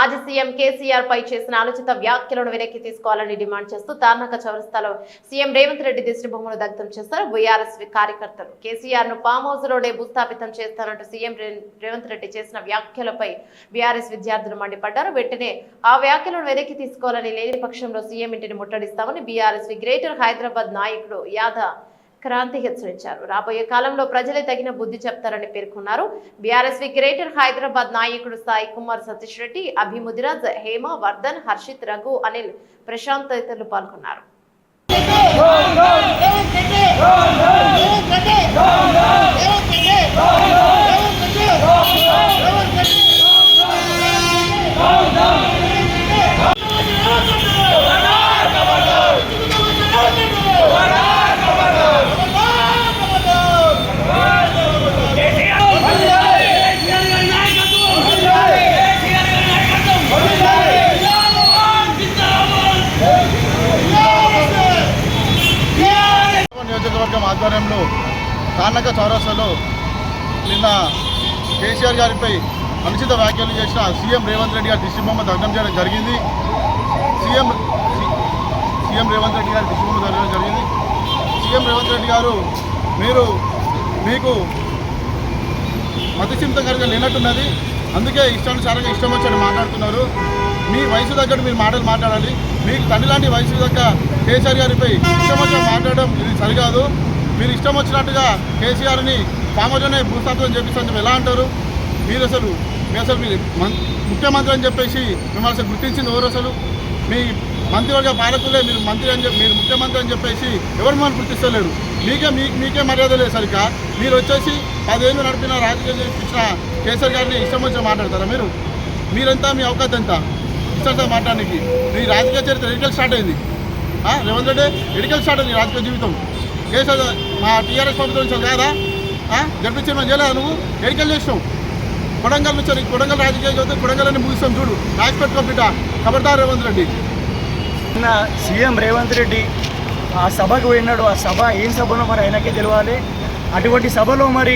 మాజీ సీఎం కేసీఆర్ పై చేసిన అనుచిత వ్యాఖ్యలను వెనక్కి తీసుకోవాలని డిమాండ్ చేస్తూ తార్నాక చౌరస్తాలో సీఎం రేవంత్ రెడ్డి దిష్టిబొమ్మను దగ్ధం చేశారు బీఆర్ఎస్ కార్యకర్తలు. కేసీఆర్ ను ఫామ్ హౌస్ లోనే భూస్థాపితం చేస్తానంటూ సీఎం రేవంత్ రెడ్డి చేసిన వ్యాఖ్యలపై బీఆర్ఎస్ విద్యార్థులు మండిపడ్డారు. వెంటనే ఆ వ్యాఖ్యలను వెనక్కి తీసుకోవాలని, లేని పక్షంలో సీఎం ఇంటిని ముట్టడిస్తామని బీఆర్ఎస్ గ్రేటర్ హైదరాబాద్ నాయకుడు యాదా క్రాంతి హెచ్చరించారు. రాబోయే కాలంలో ప్రజలే తగిన బుద్ధి చెప్తారని పేర్కొన్నారు. బీఆర్ఎస్ గ్రేటర్ హైదరాబాద్ నాయకుడు సాయి కుమార్, సతీష్ రెడ్డి, అభిముదిరాజ్, హేమ, వర్ధన్, హర్షిత్, రఘు, అనిల్, ప్రశాంత్ తదితరులు పాల్గొన్నారు. నియోజకవర్గం ఆధ్వర్యంలో తార్నాక చౌరస్తాలో నిన్న కేసీఆర్ గారిపై అనుచిత వ్యాఖ్యలు చేసిన సీఎం రేవంత్ రెడ్డి గారి దిష్టిబొమ్మ దగ్ధం చేయడం జరిగింది. సీఎం రేవంత్ రెడ్డి గారి దిష్టిబొమ్మ దగ్ధం జరిగింది. సీఎం రేవంత్ రెడ్డి గారు మీకు మతిస్థిమితం కనుక లేనట్టున్నది. అందుకే ఇష్టానుసారంగా ఇష్టం వచ్చాడు మాట్లాడుతున్నారు. మీ వయసు తగ్గట్టు మీరు మాటలు మాట్లాడాలి. మీకు తండ్రి లాంటి వయసు దగ్గర కేసీఆర్ గారిపై ఇష్టం వచ్చిన మాట్లాడడం ఇది సరికాదు. మీరు ఇష్టం వచ్చినట్టుగా కేసీఆర్ని ఫామ్లోనే భూస్థాపితం చేపిస్తాను ఎలా అంటారు? మీరు ముఖ్యమంత్రి అని చెప్పేసి మిమ్మల్ని అసలు గుర్తించింది ఎవరు? అసలు మీ మంత్రివర్గ పాలకులే మీరు మంత్రి అని చెప్పి మీరు ముఖ్యమంత్రి అని చెప్పేసి ఎవరు మిమ్మల్ని గుర్తిస్తలేరు. మీకే మర్యాద లేదు. సరిగ్గా మీరు వచ్చేసి 10 ఏళ్ళు నడిపిన రాజకీయం ఇచ్చిన కేసీఆర్ గారిని ఇష్టం వచ్చిన మాట్లాడతారా? మీరంతా మీ అవకాశం ఎంత ఇష్టంతో మాట్లాడడానికి? మీ రాజకీయ చరిత్ర ఎడికల్ స్టార్ట్ అయింది. రేవంత్ రెడ్డి ఎడికల్ స్టార్ట్ అయింది రాజకీయ జీవితం. కేసీఆర్ మా టీఆర్ఎస్ ప్రభుత్వం నుంచి కాదా జరిపించిన మనం చేయలేదా? నువ్వు ఎడికల్ చేసినావు. కొడంగల్ నుంచి కొడంగల్ రాజకీయ చదివితే కొడంగల్ని ముగిస్తాం చూడు. రాసి పెట్టుకో బిడ్డ. ఖబర్దార్ రేవంత్ రెడ్డి. సీఎం రేవంత్ రెడ్డి ఆ సభకు పోయినాడు. ఆ సభ ఏం సభలో మరి ఆయనకే తెలియాలి. అటువంటి సభలో మరి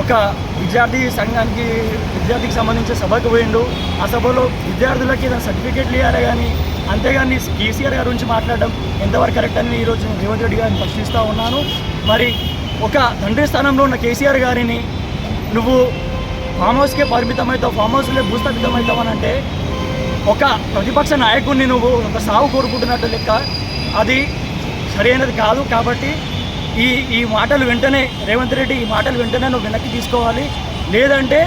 ఒక విద్యార్థికి సంబంధించిన సభకు పోయిండు. ఆ సభలో విద్యార్థులకి ఏదైనా సర్టిఫికేట్లు ఇవ్వాలి, కానీ అంతేగాని కేసీఆర్ గారి గురించి మాట్లాడడం ఎంతవరకు కరెక్ట్ అని ఈరోజు రేవంత్ రెడ్డి గారిని ప్రశ్నిస్తూ ఉన్నాను. మరి ఒక తండ్రి స్థానంలో ఉన్న కేసీఆర్ గారిని నువ్వు ఫామ్ హౌస్కే పరిమితమవుతావు, ఫామ్ హౌస్లో భూస్థాపితమవుతావు అని అంటే ఒక ప్రతిపక్ష నాయకుడిని నువ్వు ఒక సాగు కోరుకుంటున్నట్టు లెక్క. అది సరైనది కాదు. కాబట్టి ఈ మాటలు వెంటనే రేవంత్ రెడ్డి ఈ మాటలు వెంటనే నువ్వు వెనక్కి తీసుకోవాలి. లేదంటే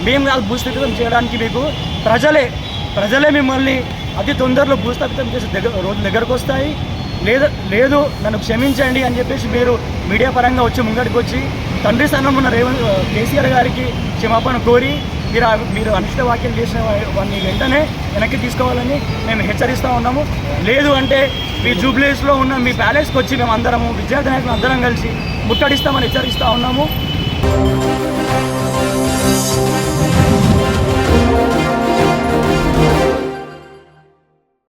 మేము కాదు భూస్థాపితం చేయడానికి, మీకు ప్రజలే మిమ్మల్ని అతి తొందరలో భూస్థాపితం చేసే రోజులు దగ్గరకు వస్తాయి. లేదు నన్ను క్షమించండి అని చెప్పేసి మీరు మీడియా పరంగా వచ్చి ముంగడికి వచ్చి తండ్రి స్థానంలో ఉన్న కేసీఆర్ గారికి క్షమాపణ కోరి మీరు అనిష్ట వ్యాఖ్యలు చేసిన వాడిని వెంటనే వెనక్కి తీసుకోవాలని మేము హెచ్చరిస్తూ ఉన్నాము. లేదు అంటే మీ జూబ్లీస్లో ఉన్న మీ ప్యాలెస్కి వచ్చి మేము అందరము విద్యార్థి నాయకులు అందరం కలిసి ముట్టడిస్తామని హెచ్చరిస్తూ ఉన్నాము.